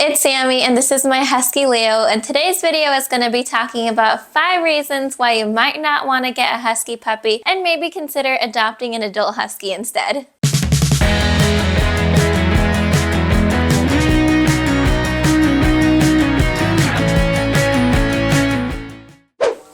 it's Sammy and this is my Husky Leo, and today's video is going to be talking about 5 reasons why you might not want to get a Husky puppy and maybe consider adopting an adult Husky instead.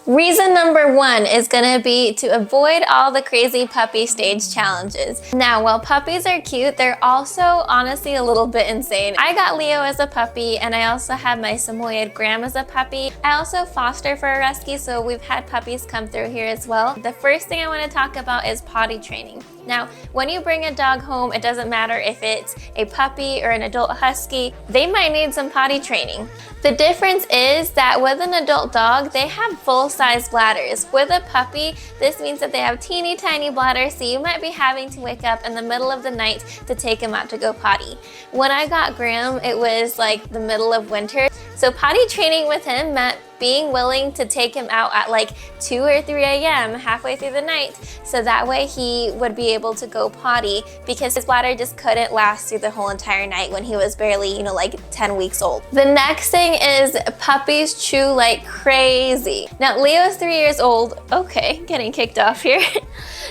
Reason number 1 is going to be to avoid all the crazy puppy stage challenges. Now, while puppies are cute, they're also honestly a little bit insane. I got Leo as a puppy, and I also had my Samoyed Graham as a puppy. I also foster for a rescue, so we've had puppies come through here as well. The first thing I want to talk about is potty training. Now, when you bring a dog home, it doesn't matter if it's a puppy or an adult Husky, they might need some potty training. The difference is that with an adult dog, they have full-size bladders. With a puppy, this means that they have teeny tiny bladders, so you might be having to wake up in the middle of the night to take him out to go potty. When I got Graham, it was like the middle of winter, so potty training with him meant being willing to take him out at like 2 or 3 a.m. halfway through the night, so that way he would be able to go potty because his bladder just couldn't last through the whole entire night when he was barely, like 10 weeks old. The next thing is puppies chew like crazy. Now, Leo's 3 years old. Okay, getting kicked off here.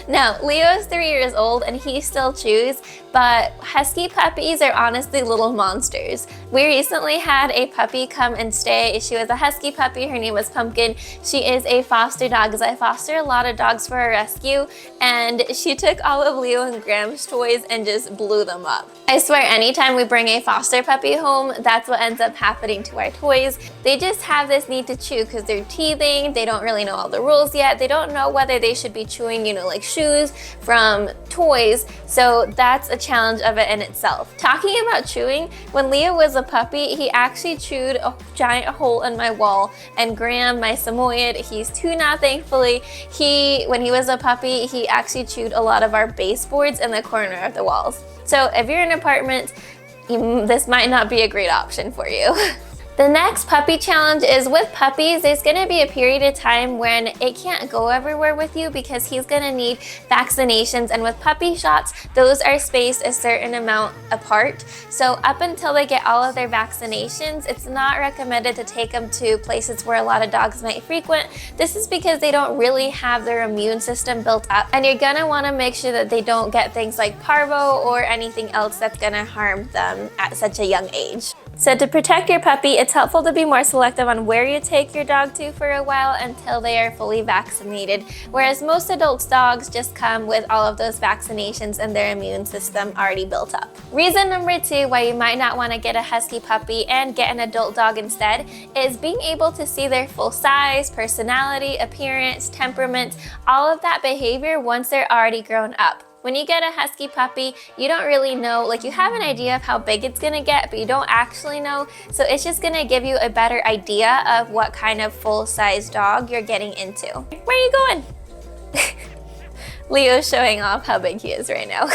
Now, Leo's 3 years old and he still chews, but Husky puppies are honestly little monsters. We recently had a puppy come and stay. She was a Husky puppy. Her name was Pumpkin. She is a foster dog, because I foster a lot of dogs for a rescue, and she took all of Leo and Graham's toys and just blew them up. I swear, anytime we bring a foster puppy home, that's what ends up happening to our toys. They just have this need to chew because they're teething. They don't really know all the rules yet. They don't know whether they should be chewing, like shoes from toys. So that's a challenge of it in itself. Talking about chewing, when Leo was a puppy, he actually chewed a giant hole in my wall. And Graham, my Samoyed, he's 2 now thankfully, when he was a puppy, he actually chewed a lot of our baseboards in the corner of the walls. So if you're in an apartment, this might not be a great option for you. The next puppy challenge is with puppies, there's going to be a period of time when it can't go everywhere with you because he's going to need vaccinations, and with puppy shots, those are spaced a certain amount apart. So up until they get all of their vaccinations, it's not recommended to take them to places where a lot of dogs might frequent. This is because they don't really have their immune system built up, and you're going to want to make sure that they don't get things like parvo or anything else that's going to harm them at such a young age. So to protect your puppy, it's helpful to be more selective on where you take your dog to for a while until they are fully vaccinated, whereas most adult dogs just come with all of those vaccinations and their immune system already built up. Reason number 2 why you might not want to get a Husky puppy and get an adult dog instead is being able to see their full size, personality, appearance, temperament, all of that behavior once they're already grown up. When you get a Husky puppy, you don't really know, you have an idea of how big it's gonna get, but you don't actually know. So it's just gonna give you a better idea of what kind of full-size dog you're getting into. Where are you going? Leo's showing off how big he is right now.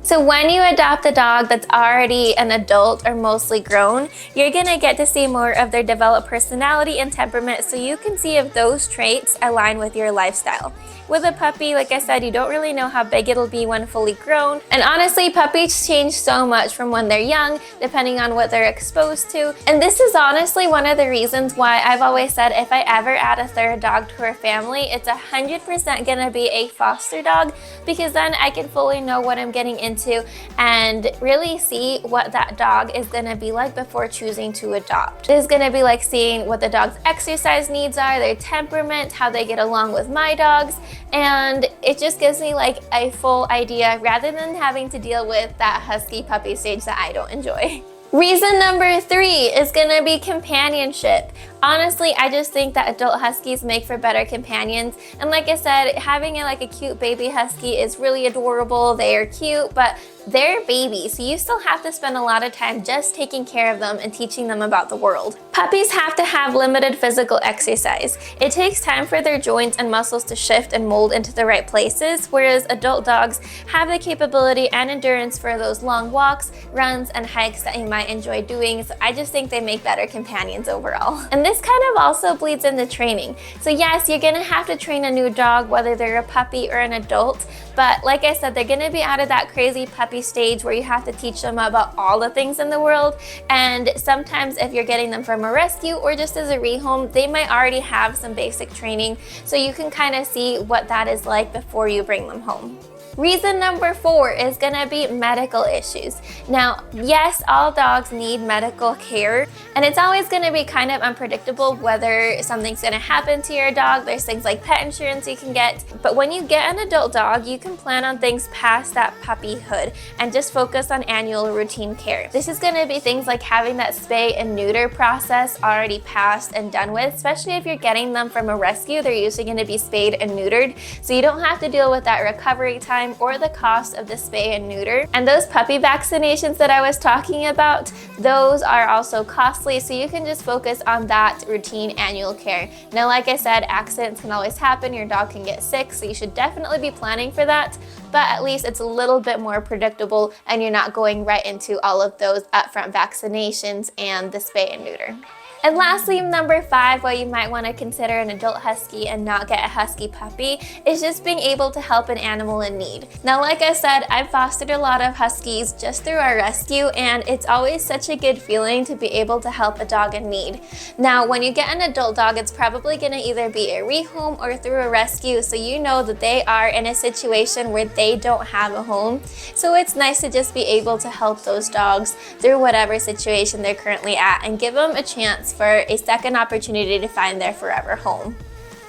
So when you adopt a dog that's already an adult or mostly grown, you're gonna get to see more of their developed personality and temperament, so you can see if those traits align with your lifestyle. With a puppy, like I said, you don't really know how big it'll be when fully grown. And honestly, puppies change so much from when they're young, depending on what they're exposed to. And this is honestly one of the reasons why I've always said if I ever add a 3rd dog to our family, it's 100% gonna be a foster dog, because then I can fully know what I'm getting into and really see what that dog is gonna be like before choosing to adopt. It's gonna be like seeing what the dog's exercise needs are, their temperament, how they get along with my dogs, and it just gives me a full idea rather than having to deal with that Husky puppy stage that I don't enjoy. Reason number 3 is gonna be companionship. Honestly, I just think that adult Huskies make for better companions. And like I said, having a cute baby Husky is really adorable. They are cute, but they're babies, so you still have to spend a lot of time just taking care of them and teaching them about the world. Puppies have to have limited physical exercise. It takes time for their joints and muscles to shift and mold into the right places, whereas adult dogs have the capability and endurance for those long walks, runs, and hikes that you might enjoy doing. So I just think they make better companions overall. And this kind of also bleeds into training. So yes, you're gonna have to train a new dog, whether they're a puppy or an adult, But like I said, they're gonna be out of that crazy puppy stage where you have to teach them about all the things in the world. And sometimes if you're getting them from a rescue or just as a rehome, they might already have some basic training, so you can kind of see what that is like before you bring them home. Reason number 4 is gonna be medical issues. Now, yes, all dogs need medical care, and it's always gonna be kind of unpredictable whether something's gonna happen to your dog. There's things like pet insurance you can get, but when you get an adult dog, you can plan on things past that puppyhood and just focus on annual routine care. This is gonna be things like having that spay and neuter process already passed and done with, especially if you're getting them from a rescue. They're usually gonna be spayed and neutered, so you don't have to deal with that recovery time or the cost of the spay and neuter. And those puppy vaccinations that I was talking about, those are also costly, so you can just focus on that routine annual care. Now, like I said, accidents can always happen, your dog can get sick, so you should definitely be planning for that, but at least it's a little bit more predictable and you're not going right into all of those upfront vaccinations and the spay and neuter. And lastly, number 5, why you might want to consider an adult husky and not get a husky puppy, is just being able to help an animal in need. Now, like I said, I've fostered a lot of huskies just through our rescue, and it's always such a good feeling to be able to help a dog in need. Now, when you get an adult dog, it's probably going to either be a rehome or through a rescue, so you know that they are in a situation where they don't have a home. So it's nice to just be able to help those dogs through whatever situation they're currently at and give them a chance for a second opportunity to find their forever home.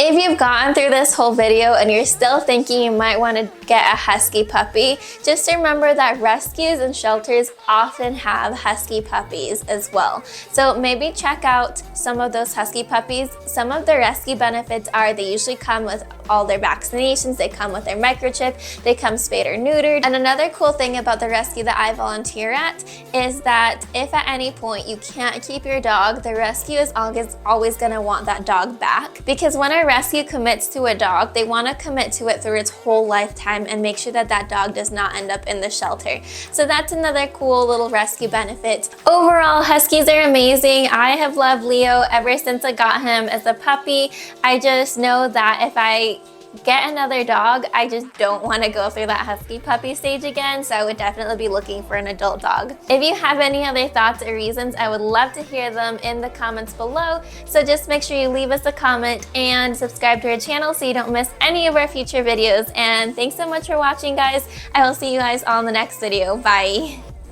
If you've gotten through this whole video and you're still thinking you might want to get a husky puppy, just remember that rescues and shelters often have husky puppies as well. So maybe check out some of those husky puppies. Some of the rescue benefits are they usually come with all their vaccinations, they come with their microchip, they come spayed or neutered. And another cool thing about the rescue that I volunteer at is that if at any point you can't keep your dog, the rescue is always going to want that dog back, because when a rescue commits to a dog, they want to commit to it through its whole lifetime and make sure that that dog does not end up in the shelter. So that's another cool little rescue benefit. Overall, huskies are amazing. I have loved Leo ever since I got him as a puppy. I just know that if I get another dog, I just don't want to go through that husky puppy stage again, so I would definitely be looking for an adult dog. If you have any other thoughts or reasons, I would love to hear them in the comments below, so just make sure you leave us a comment and subscribe to our channel so you don't miss any of our future videos. And thanks so much for watching, guys. I will see you guys on the next video. Bye!